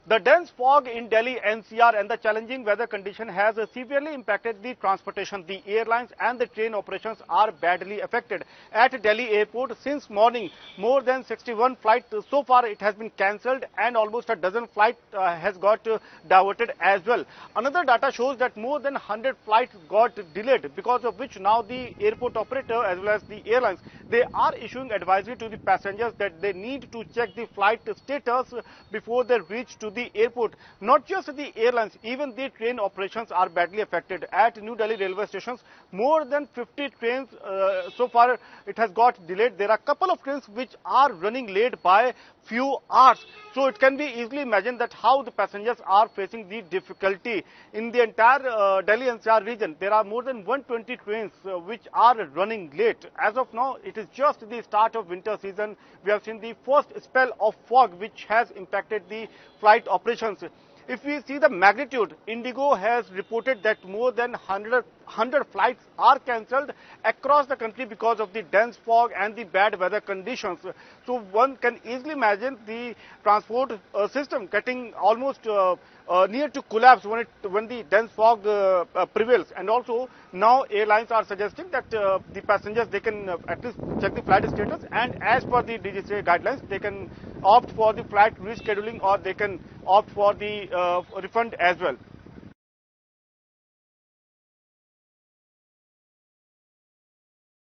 The dense fog in Delhi NCR and the challenging weather condition has severely impacted the transportation. The airlines and the train operations are badly affected. At Delhi airport since morning, more than 61 flights so far it has been cancelled, and almost a dozen flights has got diverted as well. Another data shows that more than 100 flights got delayed, because of which now the airport operator as well as the airlines, they are issuing advisory to the passengers that they need to check the flight status before they reach to the airport. Not just the airlines, even the train operations are badly affected. At New Delhi railway stations, more than 50 trains so far it has got delayed. There are a couple of trains which are running late by few hours. So it can be easily imagined that how the passengers are facing the difficulty. In the entire Delhi NCR region, there are more than 120 trains which are running late. As of now, it is just the start of winter season. We have seen the first spell of fog which has impacted the flight operations. If we see the magnitude, Indigo has reported that more than 100 flights are cancelled across the country because of the dense fog and the bad weather conditions. So one can easily imagine the transport system getting almost near to collapse when the dense fog prevails. And also now airlines are suggesting that the passengers, they can at least check the flight status, and as per the DGCA guidelines, they can opt for the flight rescheduling, or they can opt for the refund as well.